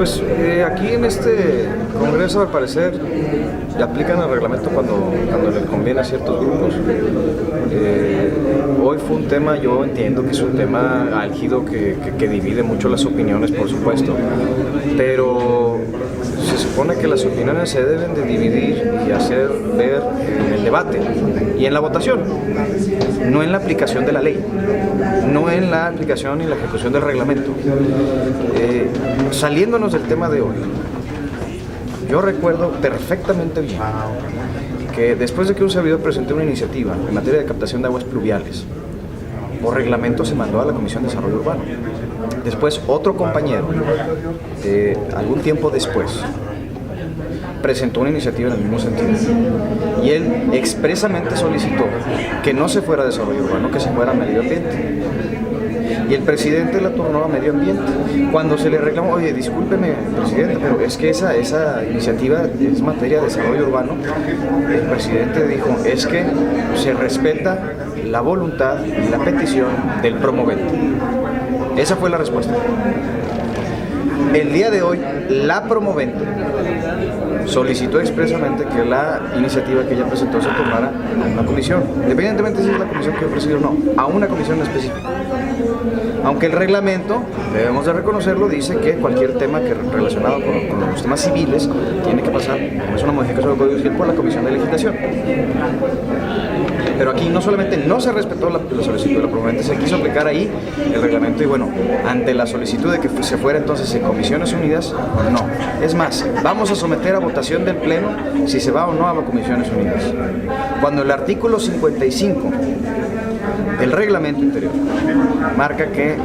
Pues aquí en este Congreso, al parecer, aplican el reglamento cuando les conviene a ciertos grupos. Hoy fue un tema, yo entiendo que es un tema álgido que divide mucho las opiniones, por supuesto, pero se supone que las opiniones se deben de dividir y hacer ver en el debate y en la votación, no en la aplicación de la ley, no en la aplicación y la ejecución del reglamento. Saliéndonos del tema de hoy, yo recuerdo perfectamente bien que después de que un servidor presentó una iniciativa en materia de captación de aguas pluviales, por reglamento se mandó a la Comisión de Desarrollo Urbano. Después otro compañero, algún tiempo después, presentó una iniciativa en el mismo sentido y él expresamente solicitó que no se fuera a desarrollo urbano, que se fuera a medio ambiente. Y el presidente la turnó a medio ambiente. Cuando se le reclamó, oye, discúlpeme, presidente, pero es que esa iniciativa es materia de desarrollo urbano, el presidente dijo, es que se respeta la voluntad y la petición del promovente. Esa fue la respuesta. El día de hoy, la promovente solicitó expresamente que la iniciativa que ella presentó se tomara a una comisión, independientemente si es la comisión que yo presido o no, a una comisión específica. Aunque el reglamento, debemos de reconocerlo, dice que cualquier tema relacionado con los temas civiles tiene que pasar, como es una modificación del Código Civil, por la Comisión de Legislación. Pero aquí no solamente no se respetó la solicitud de la promovente, se quiso aplicar ahí el reglamento y bueno, ante la solicitud de que se fuera entonces en Comisiones Unidas, no. Es más, vamos a someter a votación del Pleno si se va o no a Comisiones Unidas. Cuando el artículo 55 del reglamento interior marca que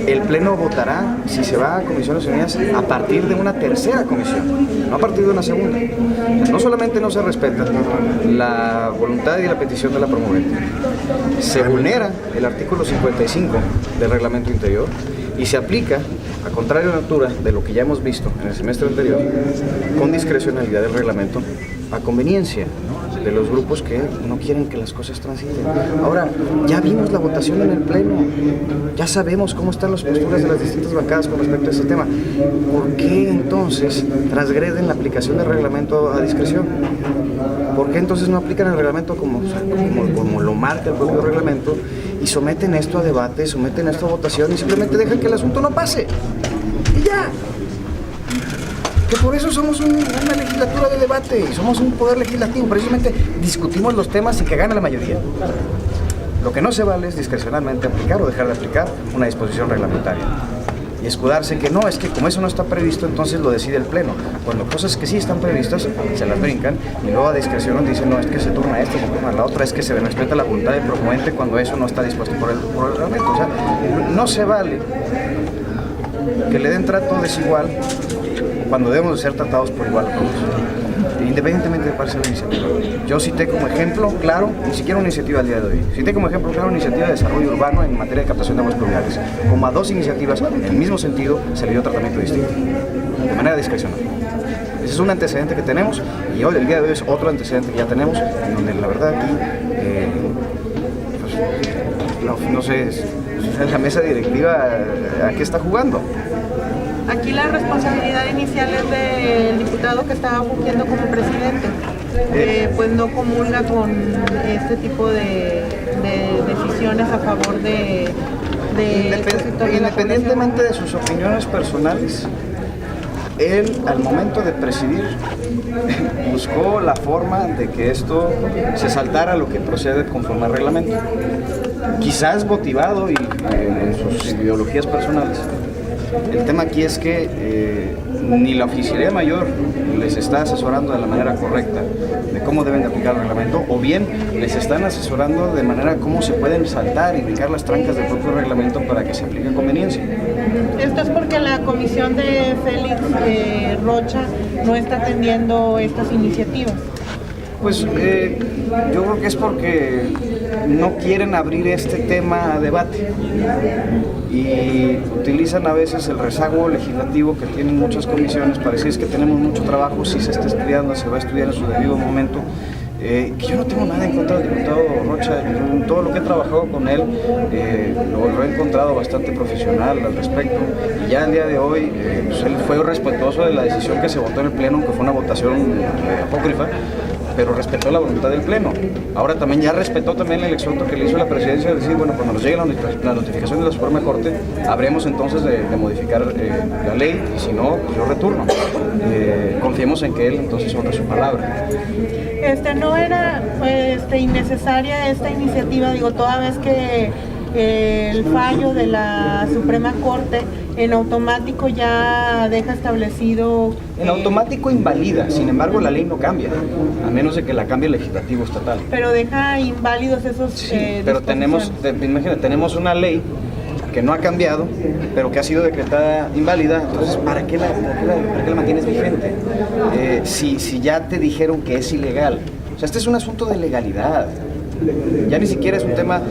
el Pleno votará si se va a Comisiones Unidas a partir de una tercera comisión, no a partir de una segunda. No solamente no se respeta la voluntad y la petición de la promovente, se vulnera el artículo 55 del reglamento interior y se aplica, a contrario de natura de lo que ya hemos visto en el semestre anterior, con discrecionalidad del reglamento a conveniencia de los grupos que no quieren que las cosas transiten. Ahora, ya vimos la votación en el Pleno, ya sabemos cómo están las posturas de las distintas bancadas con respecto a ese tema. ¿Por qué entonces transgreden la aplicación del reglamento a discreción? ¿Por qué entonces no aplican el reglamento como lo marca el propio reglamento y someten esto a debate, someten esto a votación y simplemente dejan que el asunto no pase? Y ya. Que por eso somos una legislatura de debate, somos un poder legislativo, precisamente discutimos los temas y que gane la mayoría. Lo que no se vale es discrecionalmente aplicar o dejar de aplicar una disposición reglamentaria. Y escudarse en que no, es que como eso no está previsto, entonces lo decide el Pleno. Cuando cosas que sí están previstas, se las brincan y luego a discreción dicen, no, es que se turna esto, se turna la otra, es que se respeta la voluntad del promovente cuando eso no está dispuesto por el reglamento. O sea, no se vale que le den trato desigual cuando debemos de ser tratados por igual a todos, independientemente de cuál sea la iniciativa. Yo cité como ejemplo claro, ni siquiera una iniciativa al día de hoy, cité como ejemplo claro una iniciativa de desarrollo urbano en materia de captación de aguas pluviales. Como a dos iniciativas en el mismo sentido se le dio tratamiento distinto, de manera discrecional. Ese es un antecedente que tenemos y hoy, el día de hoy, es otro antecedente que ya tenemos, en donde la verdad aquí, no sé, la mesa directiva ¿a qué está jugando? Aquí la responsabilidad inicial es del diputado que estaba fungiendo como presidente, pues no comulga con este tipo de decisiones a favor de Independientemente de sus opiniones personales, él al momento de presidir buscó la forma de que esto se saltara lo que procede conforme al reglamento, quizás motivado en sus ideologías personales. El tema aquí es que ni la oficialía mayor les está asesorando de la manera correcta de cómo deben de aplicar el reglamento, o bien les están asesorando de manera cómo se pueden saltar y brincar las trancas del propio reglamento para que se aplique a conveniencia. Esto es porque la comisión de Félix Rocha no está atendiendo estas iniciativas. Pues yo creo que es porque no quieren abrir este tema a debate y utilizan a veces el rezago legislativo que tienen muchas comisiones para decir es que tenemos mucho trabajo, si se está estudiando, se va a estudiar en su debido momento. Que yo no tengo nada en contra del diputado Rocha. Todo lo que he trabajado con él lo he encontrado bastante profesional al respecto, y ya el día de hoy pues él fue respetuoso de la decisión que se votó en el pleno, aunque fue una votación apócrifa, pero respetó la voluntad del pleno. Ahora también ya respetó también el exhorto que le hizo la presidencia de decir, bueno, cuando nos llegue la notificación de la Suprema Corte, habremos entonces de modificar la ley, y si no, pues yo retorno. Confiemos en que él entonces honre su palabra. No era innecesaria esta iniciativa, digo, toda vez que el fallo de la Suprema Corte en automático ya deja establecido... En automático invalida, sin embargo la ley no cambia, a menos de que la cambie el legislativo estatal. Pero deja inválidos esos... Sí, pero imagínate, tenemos una ley que no ha cambiado, pero que ha sido decretada inválida. Entonces, ¿para qué la mantienes vigente? Si ya te dijeron que es ilegal. O sea, este es un asunto de legalidad. Ya ni siquiera es un tema,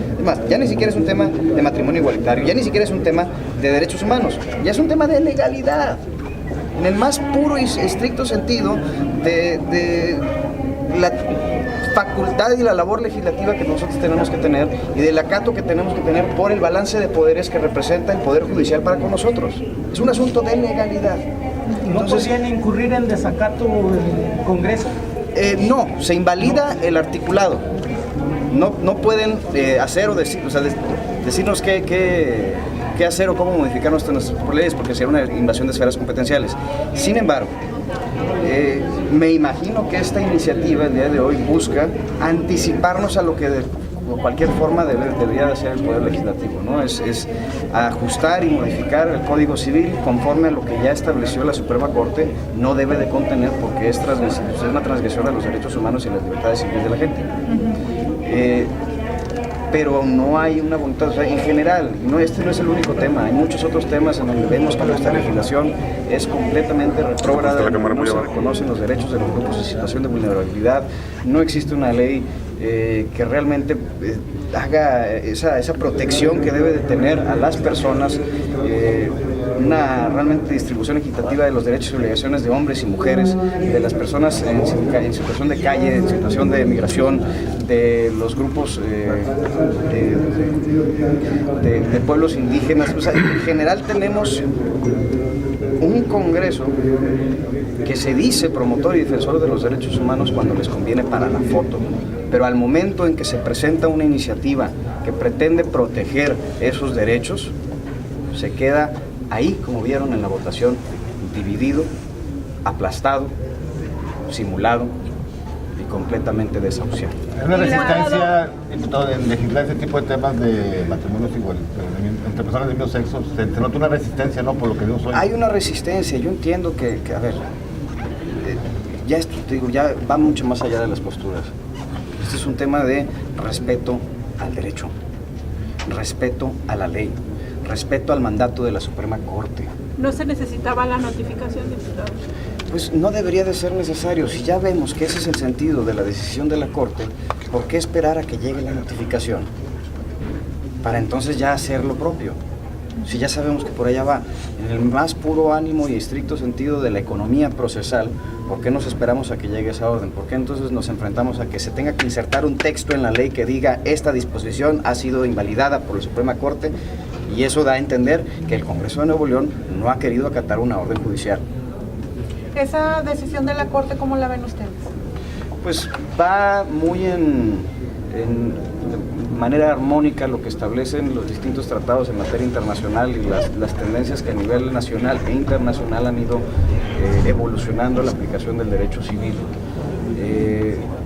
ya ni siquiera es un tema de matrimonio igualitario, ya ni siquiera es un tema de derechos humanos, ya es un tema de legalidad, en el más puro y estricto sentido de la facultad y la labor legislativa que nosotros tenemos que tener, y del acato que tenemos que tener por el balance de poderes que representa el Poder Judicial para con nosotros. Es un asunto de legalidad. ¿No podrían incurrir en desacato el Congreso? No, se invalida el articulado. No pueden hacer o decir, decirnos qué hacer o cómo modificar nuestras leyes, porque sería una invasión de esferas competenciales. Sin embargo, me imagino que esta iniciativa el día de hoy busca anticiparnos a lo que de cualquier forma debería de hacer el Poder Legislativo, ¿no? Es ajustar y modificar el Código Civil conforme a lo que ya estableció la Suprema Corte no debe de contener, porque es una transgresión a los derechos humanos y las libertades civiles de la gente. Pero no hay una voluntad, o sea, en general, este no es el único tema, hay muchos otros temas en donde vemos que nuestra legislación es completamente retrógrada, no se reconocen los derechos de los grupos en situación de vulnerabilidad, no existe una ley que realmente haga esa protección que debe de tener a las personas, una realmente distribución equitativa de los derechos y obligaciones de hombres y mujeres, de las personas en situación de calle, en situación de migración, de los grupos de pueblos indígenas. O sea, en general tenemos un Congreso que se dice promotor y defensor de los derechos humanos cuando les conviene para la foto, pero al momento en que se presenta una iniciativa que pretende proteger esos derechos, se queda ahí, como vieron en la votación, dividido, aplastado, simulado y completamente desahuciado. ¿Hay una resistencia, diputado, en legislar ese tipo de temas de matrimonios iguales entre personas del mismo sexo? Se nota una resistencia, ¿no? Por lo que vimos hoy. Hay una resistencia, yo entiendo que a ver, ya esto, te digo, ya va mucho más allá de las posturas. Este es un tema de respeto al derecho, respeto a la ley, respeto al mandato de la Suprema Corte. ¿No se necesitaba la notificación, diputado? Pues no debería de ser necesario. Si ya vemos que ese es el sentido de la decisión de la Corte, ¿por qué esperar a que llegue la notificación para entonces ya hacer lo propio? Si ya sabemos que por allá va, en el más puro ánimo y estricto sentido de la economía procesal, ¿por qué nos esperamos a que llegue esa orden? ¿Por qué entonces nos enfrentamos a que se tenga que insertar un texto en la ley que diga esta disposición ha sido invalidada por la Suprema Corte? Y eso da a entender que el Congreso de Nuevo León no ha querido acatar una orden judicial. ¿Esa decisión de la Corte cómo la ven ustedes? Pues va muy en manera armónica lo que establecen los distintos tratados en materia internacional y las tendencias que a nivel nacional e internacional han ido evolucionando la aplicación del derecho civil.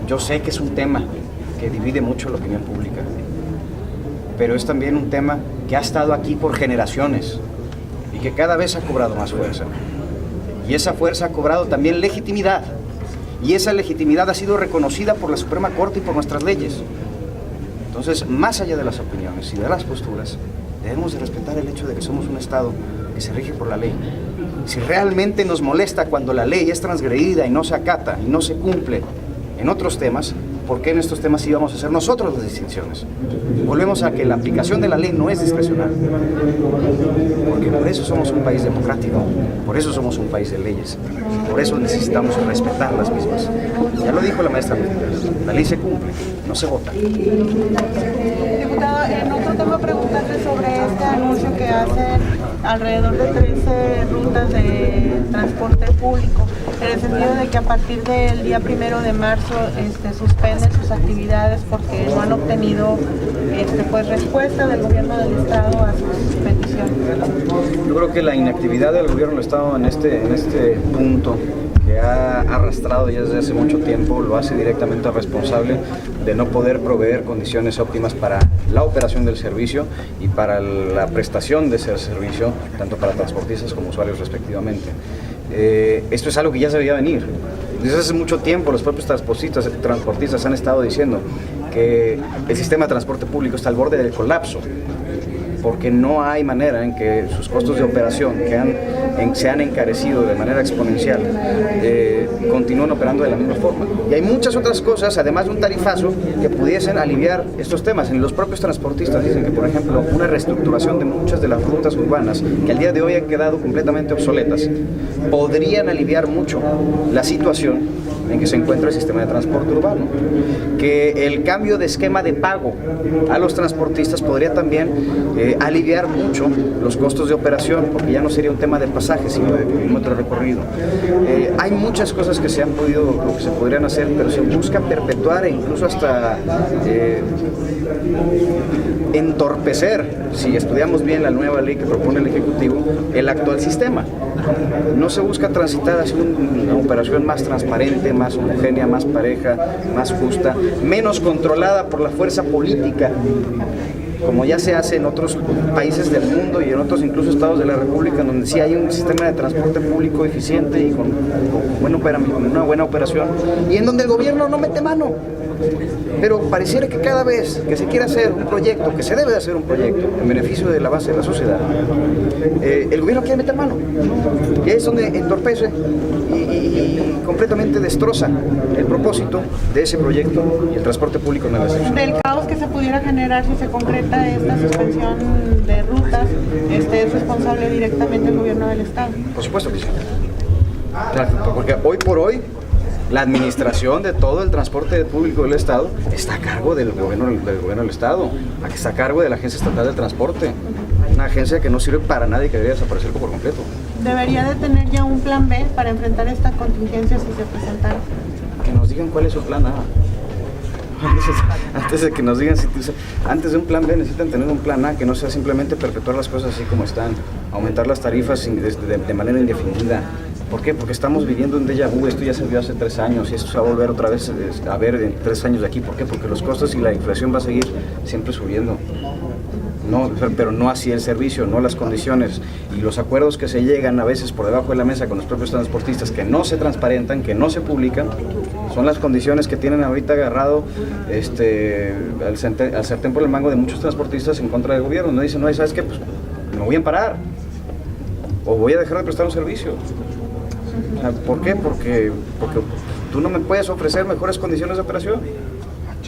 Yo sé que es un tema que divide mucho la opinión pública, pero es también un tema que ha estado aquí por generaciones y que cada vez ha cobrado más fuerza. Y esa fuerza ha cobrado también legitimidad, y esa legitimidad ha sido reconocida por la Suprema Corte y por nuestras leyes. Entonces, más allá de las opiniones y de las posturas, debemos de respetar el hecho de que somos un Estado que se rige por la ley. Si realmente nos molesta cuando la ley es transgredida y no se acata y no se cumple en otros temas, por qué en estos temas sí vamos a hacer nosotros las distinciones. Volvemos a que la aplicación de la ley no es discrecional, porque por eso somos un país democrático, por eso somos un país de leyes, por eso necesitamos respetar las mismas. Ya lo dijo la maestra, la ley se cumple, no se vota. Diputado, en otro tema preguntarte sobre este anuncio que hacen alrededor de 13 rutas de transporte público, en el sentido de que a partir del día 1 de marzo suspenden sus actividades porque no han obtenido pues respuesta del gobierno del estado a sus peticiones. Yo creo que la inactividad del gobierno del estado en este punto, que ha arrastrado ya desde hace mucho tiempo, lo hace directamente responsable de no poder proveer condiciones óptimas para la operación del servicio y para la prestación de ese servicio, tanto para transportistas como usuarios respectivamente. Esto es algo que ya se veía venir. Desde hace mucho tiempo los propios transportistas han estado diciendo que el sistema de transporte público está al borde del colapso, porque no hay manera en que sus costos de operación, se han encarecido de manera exponencial, continúen operando de la misma forma. Y hay muchas otras cosas, además de un tarifazo, que pudiesen aliviar estos temas. Los propios transportistas dicen que, por ejemplo, una reestructuración de muchas de las rutas urbanas, que al día de hoy han quedado completamente obsoletas, podrían aliviar mucho la situación en que se encuentra el sistema de transporte urbano. Que el cambio de esquema de pago a los transportistas podría también aliviar mucho los costos de operación, porque ya no sería un tema de pasaje, sino de kilómetro recorrido. Hay muchas cosas que se podrían hacer, pero se busca perpetuar e incluso hasta entorpecer, si estudiamos bien la nueva ley que propone el Ejecutivo, el actual sistema. No se busca transitar hacia una operación más transparente, más homogénea, más pareja, más justa, menos controlada por la fuerza política, como ya se hace en otros países del mundo y en otros incluso estados de la República, donde sí hay un sistema de transporte público eficiente y con una buena operación, y en donde el gobierno no mete mano. Pero pareciera que cada vez que se quiere hacer un proyecto, que se debe de hacer un proyecto en beneficio de la base de la sociedad, el gobierno quiere meter mano, y es donde entorpece y completamente destroza el propósito de ese proyecto y el transporte público en el excepción. Del caos que se pudiera generar si se concreta esta suspensión de rutas, ¿es responsable directamente el gobierno del estado? Por supuesto que sí. Claro, porque hoy por hoy la administración de todo el transporte público del estado está a cargo del gobierno del estado, está a cargo de la Agencia Estatal del Transporte, una agencia que no sirve para nada y que debería desaparecer por completo. ¿Debería de tener ya un plan B para enfrentar esta contingencia si se presentara? Que nos digan cuál es su plan A. Antes de que nos digan, antes de un plan B necesitan tener un plan A, que no sea simplemente perpetuar las cosas así como están, aumentar las tarifas de manera indefinida. ¿Por qué? Porque estamos viviendo un déjà vu. Esto ya se vio hace 3 años y esto se va a volver otra vez a ver en 3 años de aquí. ¿Por qué? Porque los costos y la inflación va a seguir siempre subiendo. No, pero no así el servicio, no las condiciones y los acuerdos que se llegan a veces por debajo de la mesa con los propios transportistas, que no se transparentan, que no se publican, son las condiciones que tienen ahorita agarrado al sartén por el mango de muchos transportistas en contra del gobierno. No dicen, no, ¿sabes qué? Pues me voy a amparar o voy a dejar de prestar un servicio. ¿Por qué? Porque tú no me puedes ofrecer mejores condiciones de operación.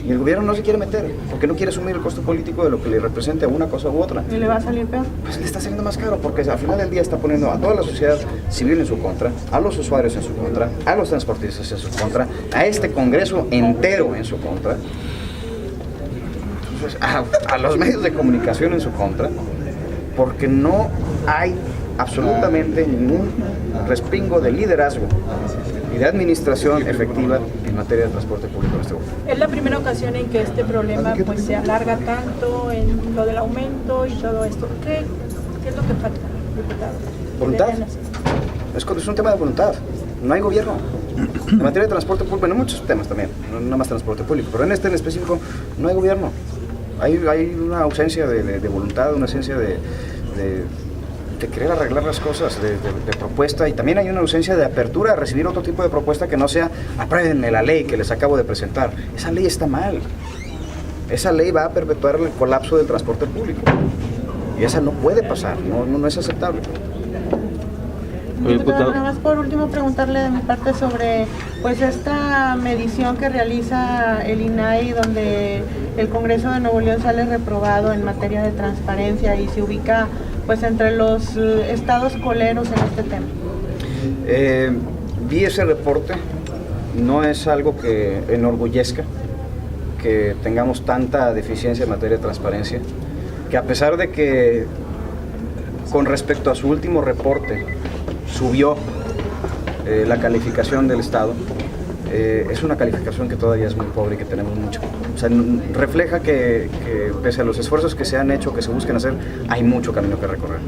Y el gobierno no se quiere meter, porque no quiere asumir el costo político de lo que le represente a una cosa u otra. ¿Y le va a salir peor? Pues le está saliendo más caro, porque al final del día está poniendo a toda la sociedad civil en su contra, a los usuarios en su contra, a los transportistas en su contra, a este Congreso entero en su contra, entonces, a los medios de comunicación en su contra, porque no hay absolutamente ningún respingo de liderazgo y de administración efectiva en materia de transporte público en este momento. Es la primera ocasión en que este problema pues se alarga tanto en lo del aumento y todo esto. ¿Qué es lo que falta, diputado? ¿Voluntad? Es un tema de voluntad. No hay gobierno. En materia de transporte público, en muchos temas también, no nada más transporte público, pero en este en específico no hay gobierno. Hay una ausencia de voluntad, una ausencia de querer arreglar las cosas, de propuesta, y también hay una ausencia de apertura a recibir otro tipo de propuesta que no sea apruébenme la ley que les acabo de presentar. Esa ley está mal. Esa ley va a perpetuar el colapso del transporte público y esa no puede pasar, no es aceptable. Diputado, nada más por último preguntarle de mi parte sobre pues esta medición que realiza el INAI, donde el Congreso de Nuevo León sale reprobado en materia de transparencia y se ubica pues entre los estados coleros en este tema. Vi ese reporte, no es algo que enorgullezca que tengamos tanta deficiencia en materia de transparencia, que a pesar de que con respecto a su último reporte subió la calificación del Estado, es una calificación que todavía es muy pobre y que tenemos mucho. O sea, refleja que pese a los esfuerzos que se han hecho, que se buscan hacer, hay mucho camino que recorrer.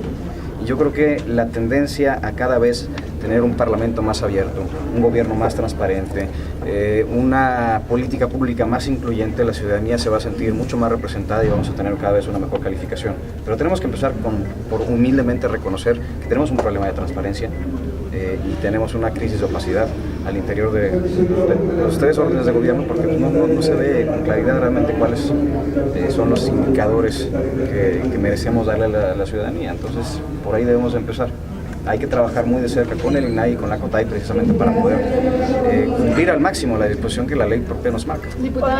Y yo creo que la tendencia a cada vez tener un parlamento más abierto, un gobierno más transparente, una política pública más incluyente, la ciudadanía se va a sentir mucho más representada y vamos a tener cada vez una mejor calificación. Pero tenemos que empezar por humildemente reconocer que tenemos un problema de transparencia y tenemos una crisis de opacidad al interior de los tres órdenes de gobierno, porque no se ve con claridad realmente cuáles son los indicadores que merecemos darle a la ciudadanía. Entonces, por ahí debemos empezar. Hay que trabajar muy de cerca con el INAI y con la COTAI precisamente para poder cumplir al máximo la disposición que la ley propia nos marca. Diputado,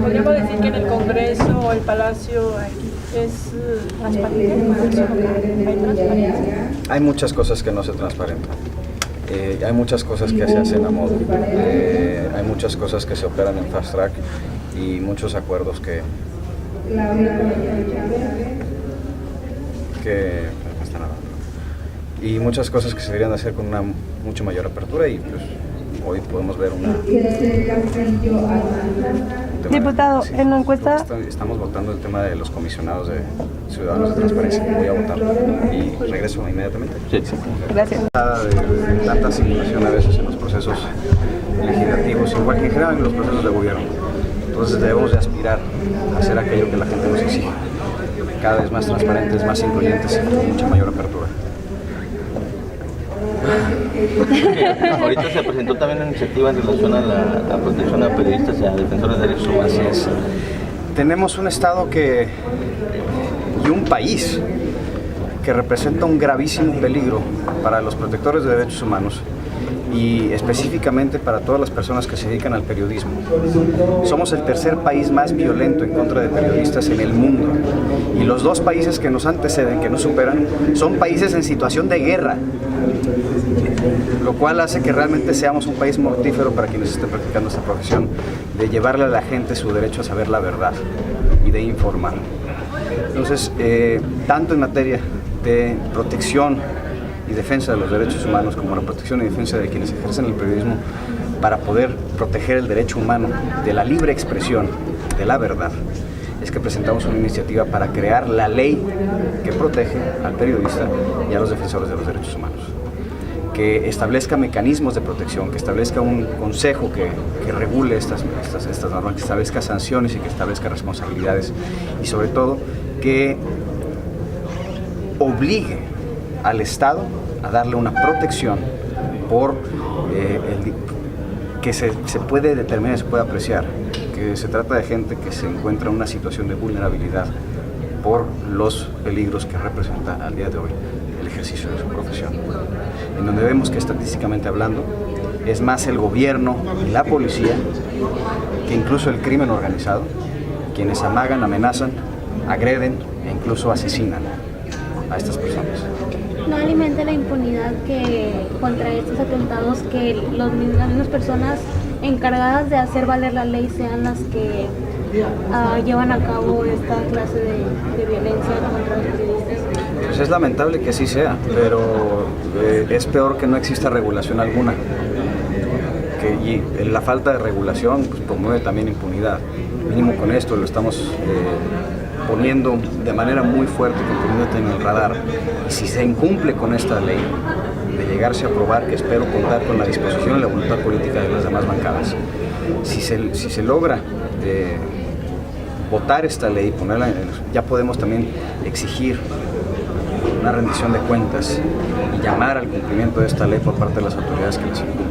¿podríamos decir que en el Congreso o el Palacio es transparente? ¿Hay transparencia? Hay muchas cosas que no se transparentan. Hay muchas cosas que se hacen a modo. Hay muchas cosas que se operan en fast track y muchos acuerdos que están hablando. Y muchas cosas que se deberían hacer con una mucho mayor apertura y pues hoy podemos ver una... Diputado, sí, en la encuesta... Estamos votando el tema de los comisionados de ciudadanos de transparencia. Voy a votar y regreso inmediatamente. Sí. Gracias. De tanta simulación a veces en los procesos legislativos, igual que en general en los procesos de gobierno. Entonces debemos de aspirar a hacer aquello que la gente nos exige. Cada vez más transparentes, más incluyentes y con mucha mayor apertura. Ahorita se presentó también una iniciativa en relación a la protección a periodistas y a defensores de derechos humanos. Así es. Tenemos un Estado y un país que representa un gravísimo peligro para los protectores de derechos humanos y específicamente para todas las personas que se dedican al periodismo. Somos el tercer país más violento en contra de periodistas en el mundo y los dos países que nos anteceden, que nos superan, son países en situación de guerra, lo cual hace que realmente seamos un país mortífero para quienes estén practicando esta profesión, de llevarle a la gente su derecho a saber la verdad y de informar. Entonces, tanto en materia de protección y defensa de los derechos humanos como la protección y defensa de quienes ejercen el periodismo para poder proteger el derecho humano de la libre expresión, de la verdad, es que presentamos una iniciativa para crear la ley que protege al periodista y a los defensores de los derechos humanos, que establezca mecanismos de protección, que establezca un consejo que regule estas normas, que establezca sanciones y que establezca responsabilidades y sobre todo que obligue al Estado a darle una protección por que se puede determinar, se puede apreciar que se trata de gente que se encuentra en una situación de vulnerabilidad por los peligros que representa al día de hoy el ejercicio de su profesión, en donde vemos que estadísticamente hablando es más el gobierno y la policía que incluso el crimen organizado, quienes amagan, amenazan, agreden e incluso asesinan a estas personas. No alimenta la impunidad que contra estos atentados que las mismas personas encargadas de hacer valer la ley sean las que llevan a cabo esta clase de violencia contra los periodistas. Pues es lamentable que así sea, pero es peor que no exista regulación alguna. Y la falta de regulación pues, promueve también impunidad. Mínimo con esto lo estamos poniendo de manera muy fuerte, componiéndote en el radar. Y si se incumple con esta ley, de llegarse a aprobar, que espero contar con la disposición y la voluntad política de las demás bancadas, si se logra votar esta ley, ponerla ya podemos también exigir una rendición de cuentas y llamar al cumplimiento de esta ley por parte de las autoridades que las incumplen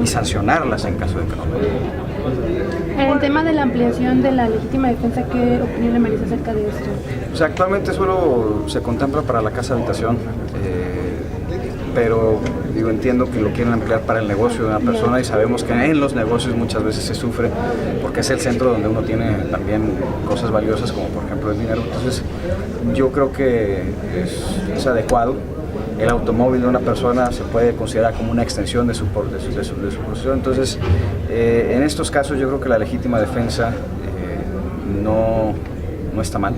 y sancionarlas en caso de que no lo hagan. En el tema de la ampliación de la legítima defensa, ¿qué opinión le merece acerca de esto? O sea, actualmente solo se contempla para la casa habitación, pero digo, entiendo que lo quieren ampliar para el negocio de una persona y sabemos que en los negocios muchas veces se sufre porque es el centro donde uno tiene también cosas valiosas como por ejemplo el dinero. Entonces yo creo que es adecuado. El automóvil de una persona se puede considerar como una extensión de su posesión. Entonces, en estos casos yo creo que la legítima defensa no está mal.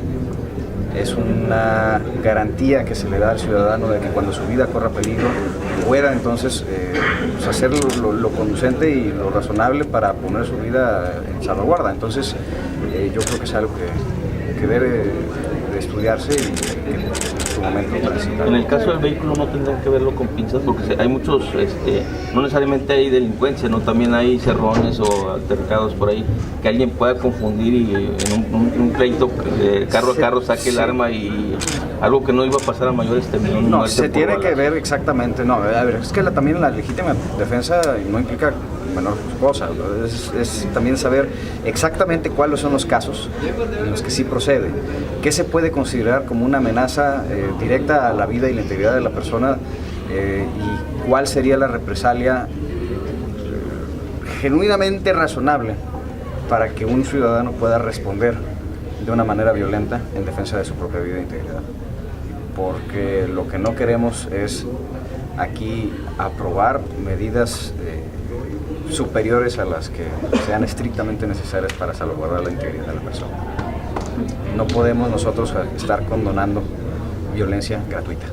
Es una garantía que se le da al ciudadano de que cuando su vida corra peligro, pueda entonces pues hacer lo conducente y lo razonable para poner su vida en salvaguarda. Entonces, yo creo que es algo que debe de estudiarse y que en su momento transitar. En el caso del vehículo no tendrán que verlo con pinzas porque hay muchos, no necesariamente hay delincuencia, no, también hay cerrones o altercados por ahí que alguien pueda confundir y en un pleito de carro a carro saque el arma y algo que no iba a pasar a mayores terminó. No, se tiene que ver exactamente, no, a ver, es que también la legítima defensa no implica menor cosa, es también saber exactamente cuáles son los casos en los que sí procede, qué se puede considerar como una amenaza directa a la vida y la integridad de la persona y cuál sería la represalia genuinamente razonable para que un ciudadano pueda responder de una manera violenta en defensa de su propia vida e integridad. Porque lo que no queremos es aquí aprobar medidas superiores a las que sean estrictamente necesarias para salvaguardar la integridad de la persona. No podemos nosotros estar condonando violencia gratuita.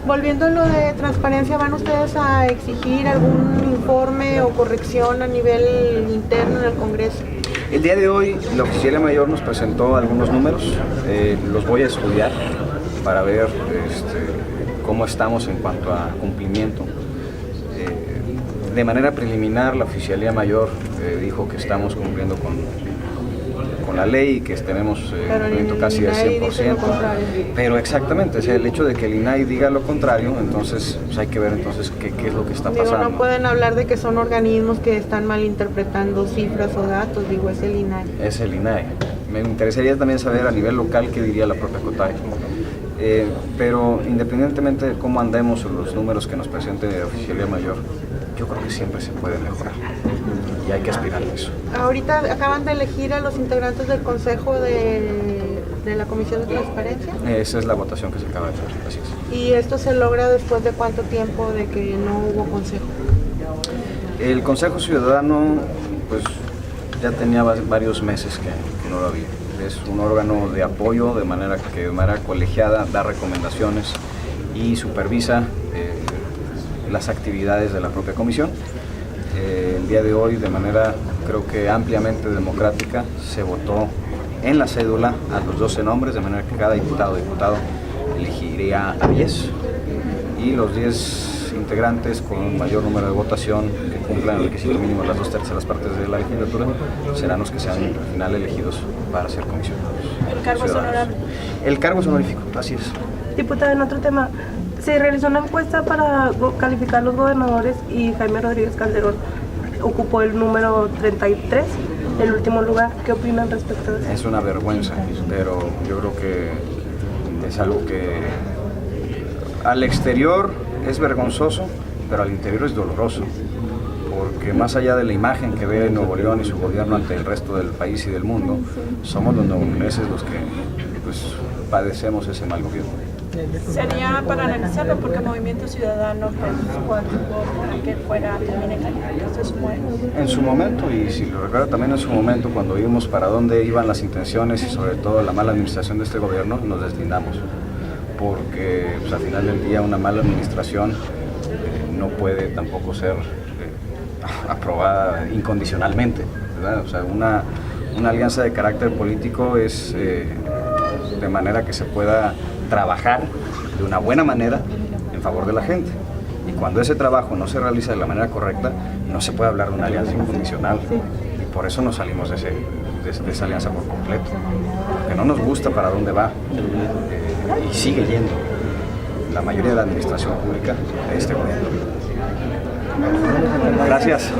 Volviendo a lo de transparencia, ¿van ustedes a exigir algún informe o corrección a nivel interno en el Congreso? El día de hoy la Oficialía Mayor nos presentó algunos números, los voy a estudiar para ver cómo estamos en cuanto a cumplimiento. De manera preliminar la Oficialía Mayor dijo que estamos cumpliendo con la ley y que tenemos cumplimiento casi del 100%, pero exactamente, o sea, el hecho de que el INAI diga lo contrario, entonces pues hay que ver entonces qué es lo que está pasando. No pueden hablar de que son organismos que están malinterpretando cifras o datos, digo, es el INAI. Es el INAI. Me interesaría también saber a nivel local qué diría la propia COTAI. Pero independientemente de cómo andemos o los números que nos presente la Oficialía Mayor, yo creo que siempre se puede mejorar y hay que aspirar a eso. Ahorita acaban de elegir a los integrantes del Consejo de la Comisión de Transparencia. Esa es la votación que se acaba de hacer, así es. ¿Y esto se logra después de cuánto tiempo de que no hubo consejo? El Consejo Ciudadano, pues ya tenía varios meses que no lo había. Es un órgano de apoyo de manera colegiada da recomendaciones y supervisa las actividades de la propia comisión. El día de hoy, de manera creo que ampliamente democrática, se votó en la cédula a los 12 nombres, de manera que cada diputado o diputado elegiría a 10 y los 10 integrantes con un mayor número de votación que cumplan el requisito mínimo de las 2/3 partes de la legislatura serán los que sean al final elegidos para ser comisionados. ¿El cargo es honorario? El cargo es honorífico, así es. Diputado, en otro tema, se realizó una encuesta para calificar los gobernadores y Jaime Rodríguez Calderón ocupó el número 33, el último lugar. ¿Qué opinan respecto a eso? Es una vergüenza, pero yo creo que es algo que al exterior es vergonzoso, pero al interior es doloroso, porque más allá de la imagen que ve Nuevo León y su gobierno ante el resto del país y del mundo, somos los neoleoneses los que pues, padecemos ese mal gobierno. Sería para analizarlo porque Movimiento Ciudadano pues para que fuera también en calificación en su momento, y si lo recuerda también en su momento cuando vimos para dónde iban las intenciones y sobre todo la mala administración de este gobierno, nos deslindamos porque pues, al final del día una mala administración no puede tampoco ser aprobada incondicionalmente, ¿verdad? O sea, una alianza de carácter político es de manera que se pueda trabajar de una buena manera en favor de la gente. Y cuando ese trabajo no se realiza de la manera correcta, no se puede hablar de una alianza incondicional. Y por eso nos salimos de esa alianza por completo. Porque no nos gusta para dónde va y sigue yendo la mayoría de la administración pública de este gobierno. Gracias.